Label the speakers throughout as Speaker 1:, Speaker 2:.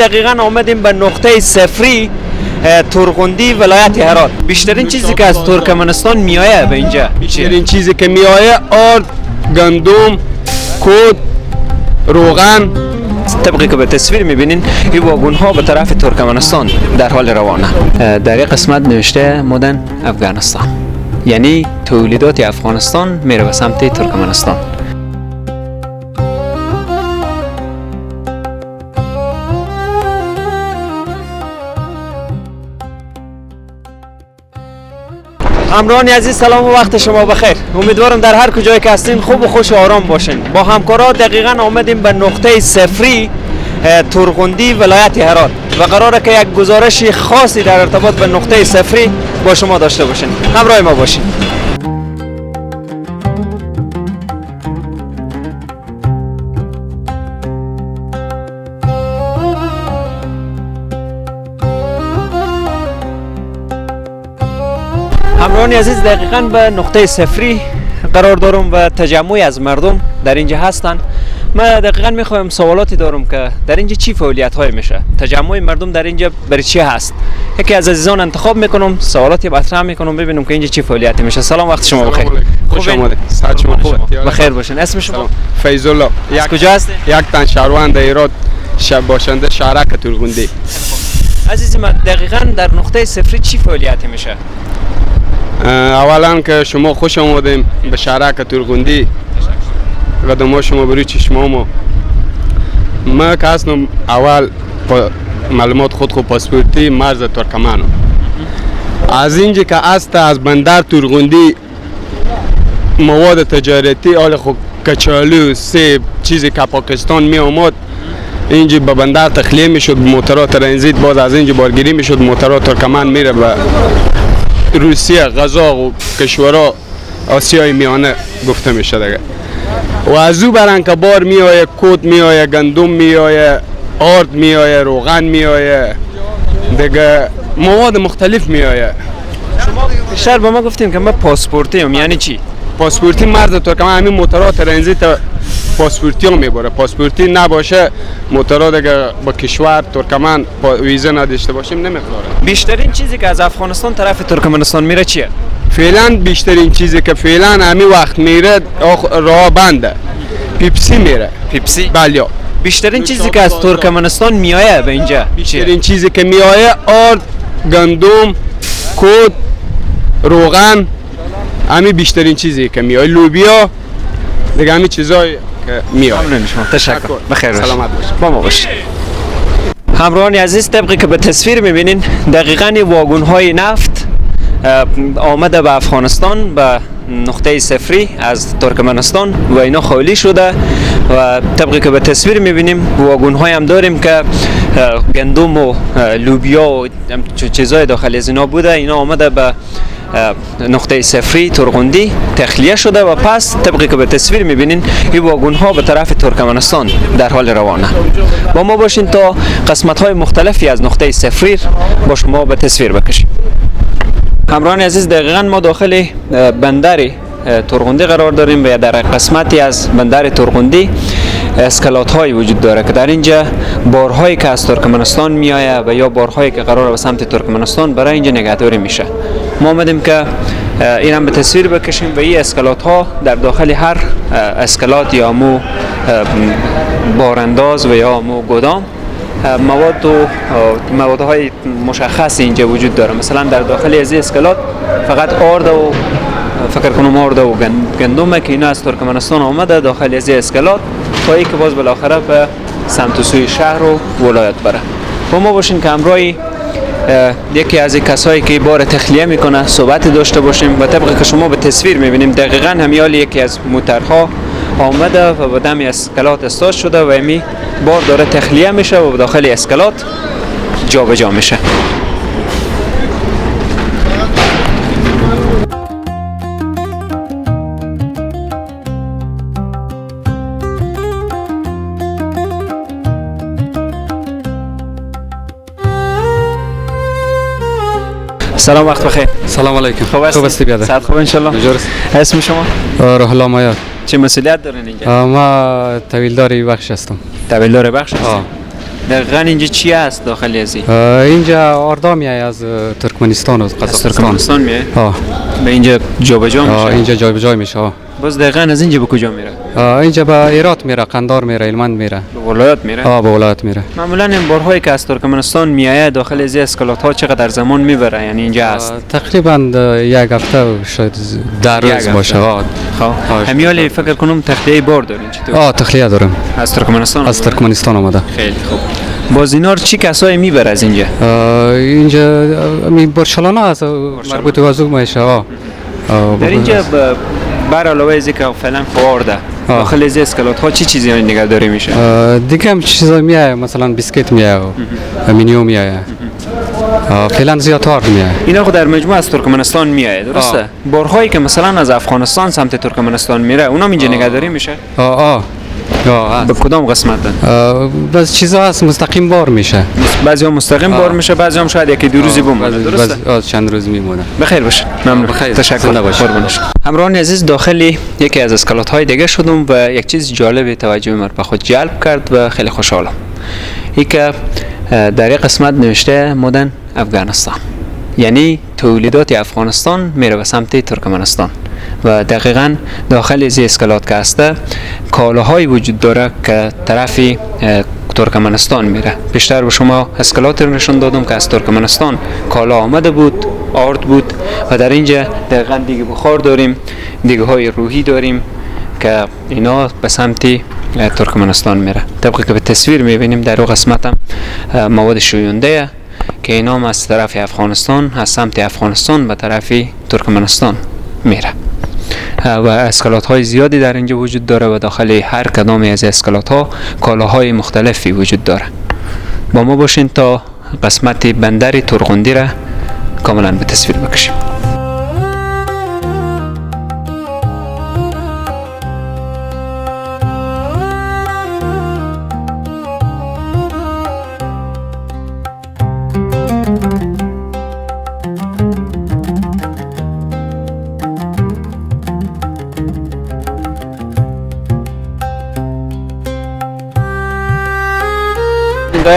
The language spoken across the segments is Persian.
Speaker 1: دقیقاً آمدیم به نقطه صفری تورغندی ولایت هرات. بیشترین چیزی که از ترکمنستان میآید به اینجا
Speaker 2: بیشترین چیزی که میآید آرد، گندم، کود، روغن.
Speaker 1: طبقی که به تصویر میبینین این واگن ها به طرف ترکمنستان در حال روانه. در این قسمت نوشته مدن افغانستان، یعنی تولیدات افغانستان میره به سمت ترکمنستان. همراهان عزیز، سلام و وقت شما بخیر. امیدوارم در هر کجایی که هستین خوب و خوش و آرام باشین. با همکارا دقیقاً آمدیم به نقطه صفری تورغندی ولایت هرات و قراره که یک گزارش خاصی در ارتباط به نقطه صفری با شما داشته باشین. همراه ما باشین. همراهان عزیز، دقیقاً به نقطه صفری قرار دارم و تجمعی از مردم در اینجا هستند. من دقیقاً میخوایم سوالاتی دارم که در اینجا چی فعالیت های میشه، تجمع مردم در اینجا برای چی هست. یکی از عزیزان انتخاب میکنم، سوالاتی مطرح میکنم، ببینم که اینجا چی فعالیتی میشه. سلام، وقت شما بخیر.
Speaker 2: خوش آمدید. صحت شما خوب.
Speaker 1: بخیر باشین. اسم شما؟
Speaker 2: فیض الله.
Speaker 1: از کجا هستین؟
Speaker 2: یک تن شهروند ایراد، باشنده شهرک تورغندی.
Speaker 1: عزیز من، دقیقاً در نقطه صفری چی فعالیتی میشه؟
Speaker 2: اولا که شما خوش آمدیم به شهرک تورغندی. قدم شما بروی چشمامو. ما که هستم اول معلومات خود پاسپورتی مرز ترکمنو. از اینجا که است از بندر تورغندی مواد تجارتی آل خود کچالو، سیب، چیزی که پاکستان می آمد اینجا به بندر تخلیه می شد، موترها ترانزیت باز از اینجا بارگیری می شد، موترها ترکمن میره به روسیه، قزاق و کشورها آسیای میانه گفته می شد دیگه. و از او برن که بار می آید، کود می آید، گندم می آید، آرد می آید، روغن می آید، دیگه مواد مختلف می آید.
Speaker 1: شما بیشتر به ما گفتیم که من پاسپورتی هم، یعنی چی؟
Speaker 2: پاسپورتی مرز ترکمن همین موترها ترانزیت پاسپورتی هم میبره. پاسپورتی نباشه موترها دیگه با کشور ترکمن ویزا نداشته باشیم نمیخوره.
Speaker 1: بیشترین چیزی که از افغانستان طرف ترکمنستان میره چیه؟
Speaker 2: فعلا بیشترین چیزی که فعلا همین وقت میره راه بنده، پیپسی میره.
Speaker 1: پیپسی؟
Speaker 2: بله.
Speaker 1: بیشترین چیزی که از ترکمنستان میآید به اینجا
Speaker 2: بیشترین چیزی که میآید آرد، گندم، کود، روغن، همین بیشترین چیزی که میآید، لوبیا، دیگه همین چیزایی که میآید.
Speaker 1: ممنون شما. تشکر. بخیر باشید.
Speaker 2: سلامت باشید.
Speaker 1: با ما باشید. همراهان عزیز، طبقی که به تصویر میبینین دقیقاً واگن های نفت آمده به افغانستان به نقطه صفری از ترکمنستان و اینا خالی شده و طبقی که به تصویر میبینیم واگن های هم داریم که گندم و لوبیا و چیزای داخل از اینا بوده. اینا آمده به نقطه صفری تورغندی تخلیه شده و پس طبقی که به تصویر میبینین این واگن ها به طرف ترکمنستان در حال روانه. با ما باشین تا قسمت های مختلفی از نقطه صفری با شما به تصویر بکشیم. همراهان عزیز، دقیقاً ما داخل بندر تورغندی قرار داریم و در قسمتی از بندر تورغندی اسکلات هایی وجود داره که در اینجا بارهایی که از ترکمنستان میآید و یا بارهایی که قرار به سمت ترکمنستان برای اینجا نگهداری میشه. ما آمدیم که این هم به تصویر بکشیم و این اسکلات ها در داخل هر اسکلات یا مو بارانداز و یا مو گودام موادهای مشخص اینجا وجود داره. مثلا در داخل از اسکلات فقط آرد و فکر کنم آرد و گندم که اینا از ترکمنستان آمده داخل از اسکلات تا ای که باز بالاخره به سمت سوی شهر و ولایت بره. با ما باشین که همراه یکی از کسایی که بار تخلیه میکنه صحبت داشته باشیم و طبقی که شما به تصویر میبینیم دقیقاً همیال یکی از موترها آمده و به دم اسکلات استاد شده و امی بار داره تخلیه میشه و داخل اسکلات جابجا میشه. سلام، وقت بخیر.
Speaker 3: سلام علیکم.
Speaker 1: خوب هستی بیادر؟ صحت خوب ان شاء الله. اسم شما؟
Speaker 3: روح الله مایار.
Speaker 1: چه مسئولیت دارین اینجا؟
Speaker 3: ما طویلدار بخش هستم.
Speaker 1: طویلدار بخش هستین؟ دقیقا اینجا چی هست داخل از این؟
Speaker 3: اینجا آردام میای از ترکمنستان و
Speaker 1: از
Speaker 3: قزاقستان.
Speaker 1: ترکمنستان میه؟
Speaker 3: آه.
Speaker 1: به اینجا جابجا میشه؟
Speaker 3: اینجا جای میشه.
Speaker 1: باز دقیقا از اینجا به کجا میره؟
Speaker 3: اینجا به ایرات میره، قندار میره، هلمند میره.
Speaker 1: به ولایت میره؟
Speaker 3: به ولایت میره.
Speaker 1: معمولا این بارهایی که از ترکمنستان میآید داخل از اسکلات ها چقدر زمان میبره؟ یعنی اینجا هست
Speaker 3: تقریبا یک هفته و شاید 10 روز باشه.
Speaker 1: خب همیالی فکر کنم تخلیه بار دارین چطور؟
Speaker 3: تخلیه دارم.
Speaker 1: از ترکمنستان؟
Speaker 3: از ترکمنستان آمده.
Speaker 1: خیلی خوب. باز اینا چی کسایی میبره از اینجا؟
Speaker 3: اینجا برشلانه است، مربوط به ازو میشه.
Speaker 1: در اینجا بر علاوه از اینکه فعلا خوارده داخل از اسکلات ها چی چیزی نگهداری میشه؟
Speaker 3: دیگه هم چیزا میاد، مثلا بیسکیت میاد، امینیوم میاد. فعلا زیادتر میاد.
Speaker 1: اینا خود در مجموع از ترکمنستان میاد، درسته؟ بارهایی که مثلا از افغانستان سمت ترکمنستان میره اونم اینجا نگهداری میشه؟ به کدام قسمت؟
Speaker 3: بس چیزا هست مستقیم بار میشه.
Speaker 1: بعضی ها مستقیم بار میشه، بعضی هم شاید یکی دو روزی بمونه، درسته؟
Speaker 3: چند روز میمونه.
Speaker 1: بخیر باشه. ممنون. تشکر. قربانش. همراهان عزیز، داخل یکی از اسکلات های دیگه شدم و یک چیز جالب توجه من به خود جلب کرد و خیلی خوشحالم. این که در یک قسمت نوشته مدن افغانستان، یعنی تولیدات افغانستان میره به سمت ترکمنستان و دقیقاً داخل از اسکلات که هسته کالاهایی وجود داره که طرف ترکمنستان میره. بیشتر به شما اسکلات رو نشون دادم که از ترکمنستان کالا آمده بود، آرد بود و در اینجا دقیقاً دیگه بخار داریم، دیگه های روحی داریم که اینا به سمت ترکمنستان میره. طبقی که به تصویر میبینیم در اون قسمت هم مواد شوینده که اینا هم از طرف افغانستان، از سمت افغانستان به طرف ترکمنستان میره و اسکلات های زیادی در اینجا وجود داره و داخل هر کدام از اسکلات ها کالاهای مختلفی وجود داره. با ما باشین تا قسمت بندر ترغندی را کاملا به تصویر بکشیم.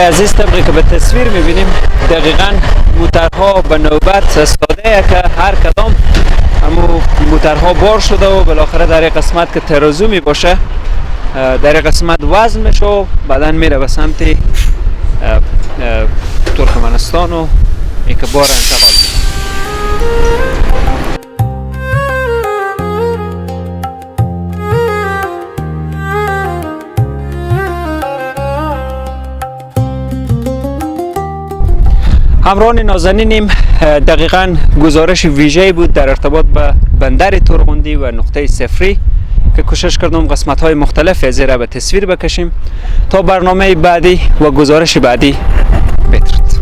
Speaker 1: عزیز، طبقی که به تصویر میبینیم دقیقاً موترها به نوبت استاده که هر کدام همو موترها بار شده و بالاخره در یک قسمت که ترازو می باشه در یک قسمت وزن میشه و بعدن میره به سمت ترکمنستان و این که بار انتقال. همراهان نازنینیم، دقیقاً گزارش ویژه‌ای بود در ارتباط به بندر ترغندی و نقطه صفری که کوشش کردم قسمت‌های مختلف از را به تصویر بکشیم. تا برنامه بعدی و گزارش بعدی، بدرود.